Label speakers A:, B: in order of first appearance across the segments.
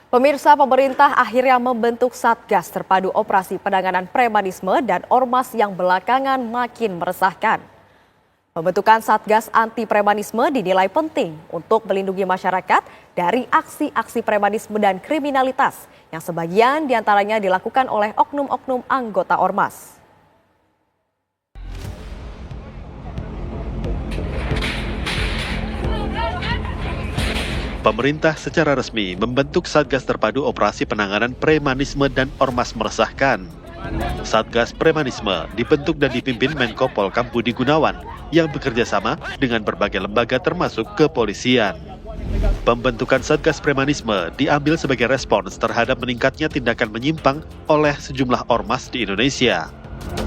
A: Pemirsa, pemerintah akhirnya membentuk Satgas Terpadu Operasi Penanganan Premanisme dan Ormas yang belakangan makin meresahkan. Pembentukan Satgas Anti Premanisme dinilai penting untuk melindungi masyarakat dari aksi-aksi premanisme dan kriminalitas yang sebagian diantaranya dilakukan oleh oknum-oknum anggota Ormas.
B: Pemerintah secara resmi membentuk Satgas Terpadu Operasi Penanganan Premanisme dan Ormas Meresahkan. Satgas Premanisme dibentuk dan dipimpin Menko Polkam Budi Gunawan yang bekerja sama dengan berbagai lembaga termasuk kepolisian. Pembentukan Satgas Premanisme diambil sebagai respons terhadap meningkatnya tindakan menyimpang oleh sejumlah ormas di Indonesia.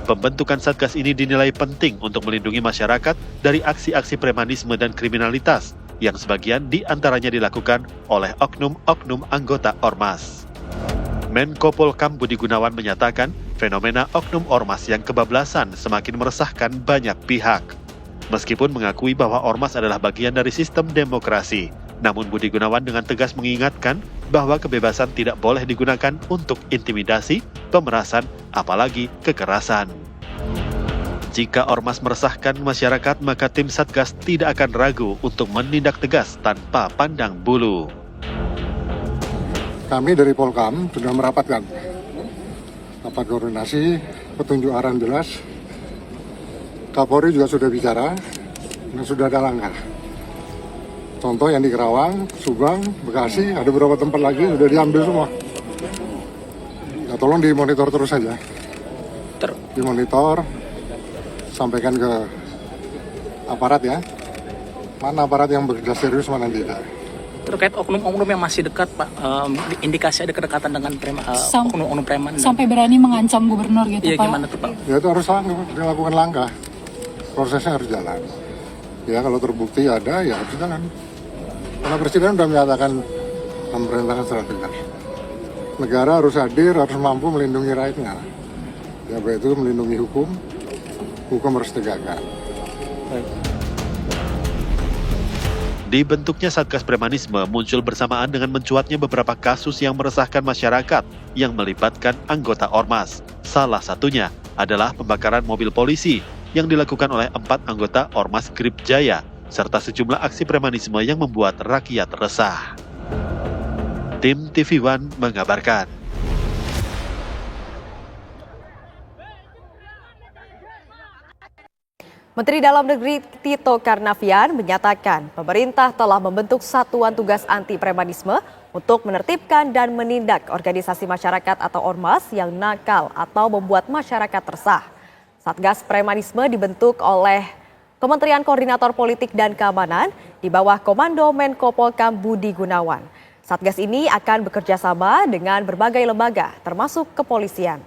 B: Pembentukan Satgas ini dinilai penting untuk melindungi masyarakat dari aksi-aksi premanisme dan kriminalitas yang sebagian diantaranya dilakukan oleh oknum-oknum anggota Ormas. Menko Polkam Budi Gunawan menyatakan fenomena oknum Ormas yang kebablasan semakin meresahkan banyak pihak. Meskipun mengakui bahwa Ormas adalah bagian dari sistem demokrasi, namun Budi Gunawan dengan tegas mengingatkan bahwa kebebasan tidak boleh digunakan untuk intimidasi, pemerasan, apalagi kekerasan. Jika Ormas meresahkan masyarakat, maka tim Satgas tidak akan ragu untuk menindak tegas tanpa pandang bulu.
C: Kami dari Polkam sudah merapatkan rapat koordinasi, petunjuk arah jelas. Kapolri juga sudah bicara dan sudah ada langkah. Contoh yang di Kerawang, Subang, Bekasi, ada beberapa tempat lagi sudah diambil semua. Ya, tolong dimonitor terus saja. Dimonitor, sampaikan ke aparat ya. Mana aparat yang bekerja serius, mana tidak.
D: Terkait oknum-oknum yang masih dekat, Pak, indikasi ada kedekatan dengan oknum-oknum preman.
E: Sampai berani mengancam gubernur gitu,
D: ya,
E: Pak?
D: Gimana tuh, Pak?
C: Ya itu harus dilakukan langkah. Prosesnya harus jalan. Ya kalau terbukti ada, ya harus jalan. Karena Presiden sudah menyatakan memerintahkan secara tegas. Negara harus hadir, harus mampu melindungi rakyatnya. Ya baik itu melindungi hukum harus tegakkan.
B: Dibentuknya Satgas Premanisme muncul bersamaan dengan mencuatnya beberapa kasus yang meresahkan masyarakat yang melibatkan anggota Ormas. Salah satunya adalah pembakaran mobil polisi yang dilakukan oleh 4 anggota Ormas Grip Jaya, serta sejumlah aksi premanisme yang membuat rakyat resah. Tim TV One mengabarkan.
A: Menteri Dalam Negeri Tito Karnavian menyatakan pemerintah telah membentuk Satuan Tugas Anti Premanisme untuk menertibkan dan menindak organisasi masyarakat atau ormas yang nakal atau membuat masyarakat resah. Satgas Premanisme dibentuk oleh Kementerian Koordinator Politik dan Keamanan di bawah Komando Menko Polkam Budi Gunawan. Satgas ini akan bekerja sama dengan berbagai lembaga termasuk kepolisian.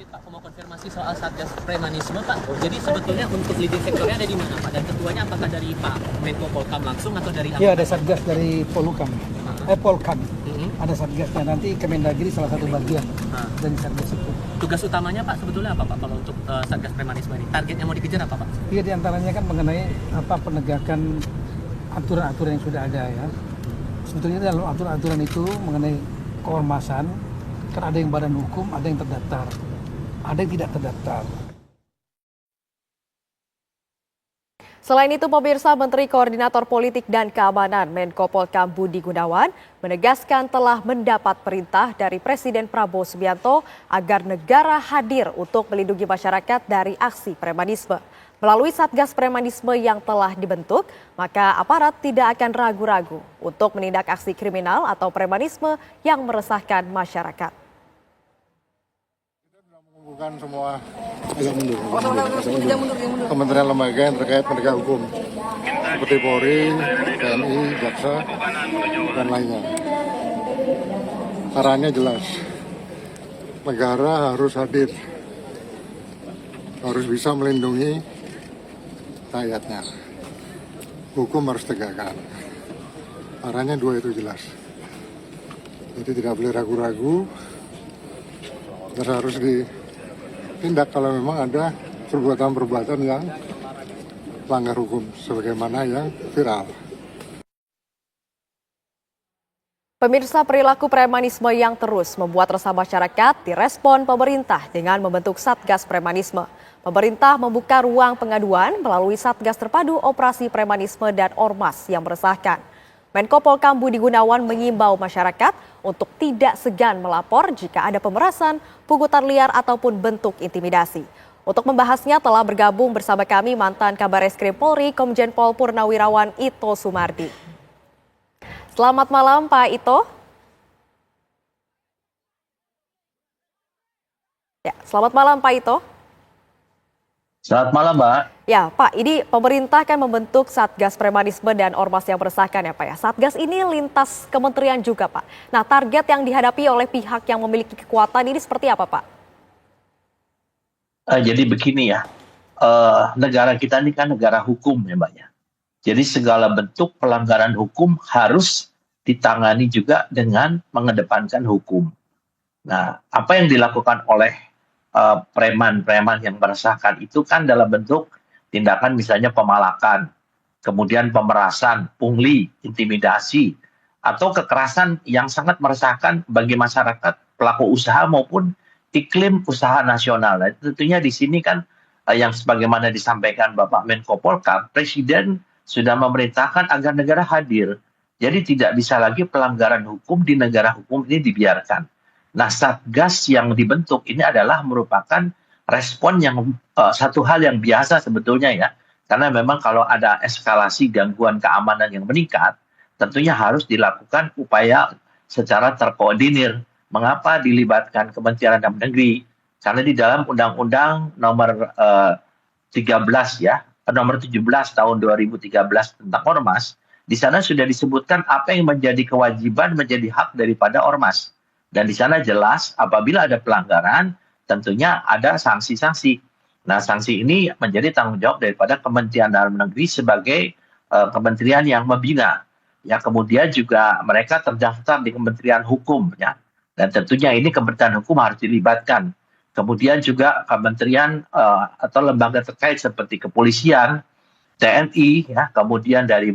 F: Pak, mau konfirmasi soal Satgas Premanisme, Pak. Jadi sebetulnya untuk leading sektornya ada di mana, Pak? Dan ketuanya apakah dari Pak Menko Polkam langsung atau dari apa?
G: Ya, ada Satgas dari Polkam. Polkam. Ada Satgasnya, nanti Kemendagri salah satu bagian dari Satgas itu.
F: Tugas utamanya, Pak, sebetulnya apa, Pak, kalau untuk Satgas Premanisme ini? Targetnya mau dikejar apa, Pak?
G: Iya, diantaranya kan mengenai penegakan aturan-aturan yang sudah ada ya. Sebetulnya dalam aturan-aturan itu mengenai keormasan, kan ada yang badan hukum, ada yang terdaftar. Ada yang tidak terdaftar.
A: Selain itu, pemirsa, Menteri Koordinator Politik dan Keamanan Menko Polkam Budi Gunawan menegaskan telah mendapat perintah dari Presiden Prabowo Subianto agar negara hadir untuk melindungi masyarakat dari aksi premanisme. Melalui Satgas Premanisme yang telah dibentuk, maka aparat tidak akan ragu-ragu untuk menindak aksi kriminal atau premanisme yang meresahkan masyarakat.
C: Bukan semua kementerian lembaga yang terkait penegak hukum seperti Polri, TNI, Jaksa, dan lainnya. Arahnya jelas, negara harus hadir, harus bisa melindungi rakyatnya. Hukum harus tegakkan. Arahnya dua itu jelas. Jadi tidak boleh ragu-ragu, harus ditindak kalau memang ada perbuatan-perbuatan yang melanggar hukum sebagaimana yang viral.
A: Pemirsa, perilaku premanisme yang terus membuat resah masyarakat direspon pemerintah dengan membentuk Satgas Premanisme. Pemerintah membuka ruang pengaduan melalui Satgas Terpadu Operasi Premanisme dan Ormas yang meresahkan. Menko Polkam Budi Gunawan mengimbau masyarakat untuk tidak segan melapor jika ada pemerasan, pungutan liar ataupun bentuk intimidasi. Untuk membahasnya telah bergabung bersama kami mantan Kabar Eskrim Polri Komjen Pol Purnawirawan Ito Sumardi. Selamat malam Pak Ito. Ya, selamat malam Pak Ito.
H: Selamat malam, Mbak.
A: Ya, Pak, ini pemerintah kan membentuk Satgas Premanisme dan Ormas yang meresahkan ya Pak ya. Satgas ini lintas kementerian juga Pak. Nah, target yang dihadapi oleh pihak yang memiliki kekuatan ini seperti apa Pak?
H: Jadi begini ya, negara kita ini kan negara hukum ya Mbak ya. Jadi segala bentuk pelanggaran hukum harus ditangani juga dengan mengedepankan hukum. Nah, apa yang dilakukan oleh preman-preman yang meresahkan itu kan dalam bentuk tindakan misalnya pemalakan, kemudian pemerasan, pungli, intimidasi, atau kekerasan yang sangat meresahkan bagi masyarakat, pelaku usaha maupun iklim usaha nasional. Nah, tentunya di sini kan yang sebagaimana disampaikan Bapak Menko Polkam, Presiden sudah memerintahkan agar negara hadir. Jadi tidak bisa lagi pelanggaran hukum di negara hukum ini dibiarkan. Nah, Satgas yang dibentuk ini adalah merupakan respon yang satu hal yang biasa sebetulnya ya. Karena memang kalau ada eskalasi gangguan keamanan yang meningkat, tentunya harus dilakukan upaya secara terkoordinir. Mengapa dilibatkan Kementerian Dalam Negeri? Karena di dalam Undang-Undang nomor 13 ya, nomor 17 tahun 2013 tentang ormas, di sana sudah disebutkan apa yang menjadi kewajiban, menjadi hak daripada ormas. Dan di sana jelas apabila ada pelanggaran, tentunya ada sanksi-sanksi. Nah, sanksi ini menjadi tanggung jawab daripada Kementerian Dalam Negeri sebagai kementerian yang membina. Ya, kemudian juga mereka terdaftar di Kementerian Hukum ya. Dan tentunya ini Kementerian Hukum harus dilibatkan. Kemudian juga kementerian atau lembaga terkait seperti kepolisian, TNI, ya, kemudian dari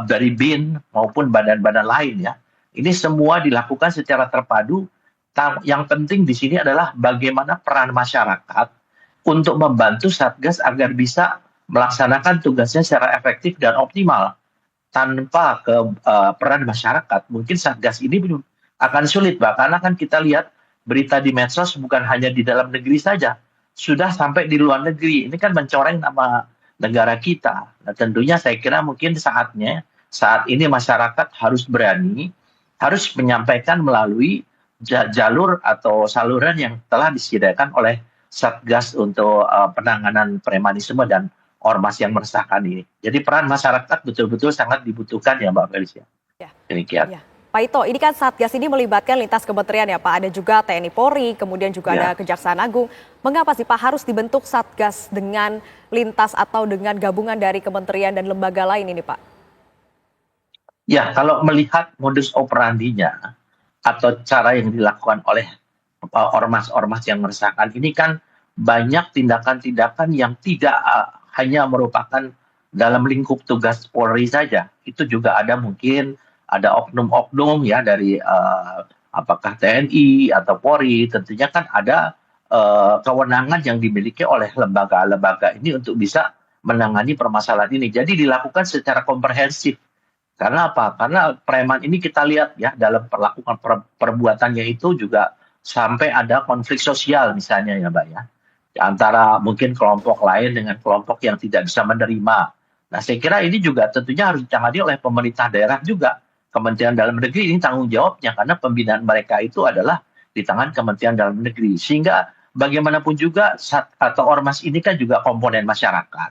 H: dari BIN maupun badan-badan lain ya. Ini semua dilakukan secara terpadu. Yang penting di sini adalah bagaimana peran masyarakat untuk membantu Satgas agar bisa melaksanakan tugasnya secara efektif dan optimal. Tanpa peran masyarakat, mungkin Satgas ini akan sulit, Pak. Karena kan kita lihat berita di medsos bukan hanya di dalam negeri saja, sudah sampai di luar negeri. Ini kan mencoreng nama negara kita. Nah, tentunya saya kira mungkin saat ini masyarakat harus berani, harus menyampaikan melalui jalur atau saluran yang telah disediakan oleh Satgas untuk penanganan premanisme dan ormas yang meresahkan ini. Jadi peran masyarakat betul-betul sangat dibutuhkan ya Mbak Felicia.
A: Ya.
H: Demikian.
A: Ya. Pak Ito, ini kan Satgas ini melibatkan lintas kementerian ya Pak, ada juga TNI Polri, kemudian juga ada Kejaksaan Agung. Mengapa sih Pak harus dibentuk Satgas dengan lintas atau dengan gabungan dari kementerian dan lembaga lain ini Pak?
H: Ya, kalau melihat modus operandinya atau cara yang dilakukan oleh ormas-ormas yang meresahkan ini kan banyak tindakan-tindakan yang tidak hanya merupakan dalam lingkup tugas Polri saja. Itu juga ada mungkin ada oknum-oknum ya dari apakah TNI atau Polri, tentunya kan ada kewenangan yang dimiliki oleh lembaga-lembaga ini untuk bisa menangani permasalahan ini. Jadi dilakukan secara komprehensif. Karena apa? Karena preman ini kita lihat ya dalam perlakuan perbuatannya itu juga sampai ada konflik sosial misalnya ya Mbak ya. Antara mungkin kelompok lain dengan kelompok yang tidak bisa menerima. Nah, saya kira ini juga tentunya harus ditangani oleh pemerintah daerah juga. Kementerian Dalam Negeri ini tanggung jawabnya karena pembinaan mereka itu adalah di tangan Kementerian Dalam Negeri. Sehingga bagaimanapun juga atau ormas ini kan juga komponen masyarakat.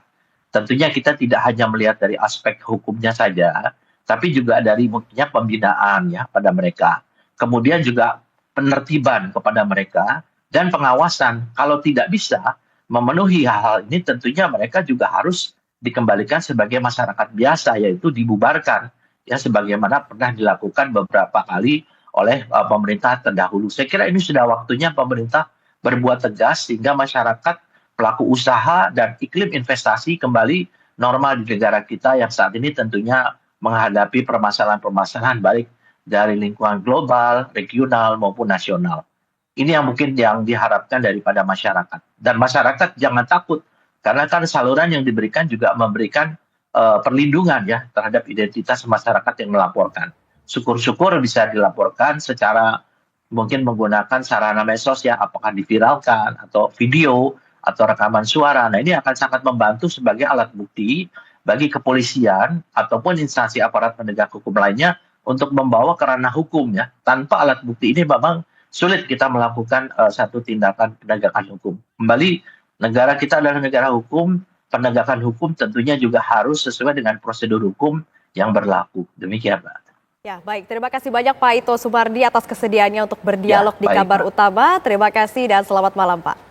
H: Tentunya kita tidak hanya melihat dari aspek hukumnya saja, tapi juga dari mungkinnya pembinaan ya pada mereka. Kemudian juga penertiban kepada mereka dan pengawasan. Kalau tidak bisa memenuhi hal-hal ini, tentunya mereka juga harus dikembalikan sebagai masyarakat biasa, yaitu dibubarkan. Ya, sebagaimana pernah dilakukan beberapa kali oleh pemerintah terdahulu. Saya kira ini sudah waktunya pemerintah berbuat tegas sehingga masyarakat, pelaku usaha, dan iklim investasi kembali normal di negara kita yang saat ini tentunya menghadapi permasalahan-permasalahan baik dari lingkungan global, regional maupun nasional. Ini yang mungkin yang diharapkan daripada masyarakat. Dan masyarakat jangan takut, karena kan saluran yang diberikan juga memberikan perlindungan ya terhadap identitas masyarakat yang melaporkan. Syukur-syukur bisa dilaporkan secara mungkin menggunakan sarana medsos ya, apakah diviralkan atau video atau rekaman suara. Nah, ini akan sangat membantu sebagai alat bukti bagi kepolisian ataupun instansi aparat penegak hukum lainnya untuk membawa ke ranah hukum ya. Tanpa alat bukti ini memang sulit kita melakukan satu tindakan penegakan hukum. Kembali, negara kita adalah negara hukum, penegakan hukum tentunya juga harus sesuai dengan prosedur hukum yang berlaku. Demikian, Pak.
A: Ya, baik. Terima kasih banyak Pak Ito Sumardi atas kesediaannya untuk berdialog
H: Ya,
A: di
H: baik,
A: Kabar
H: Pak.
A: Utama. Terima kasih dan selamat malam, Pak.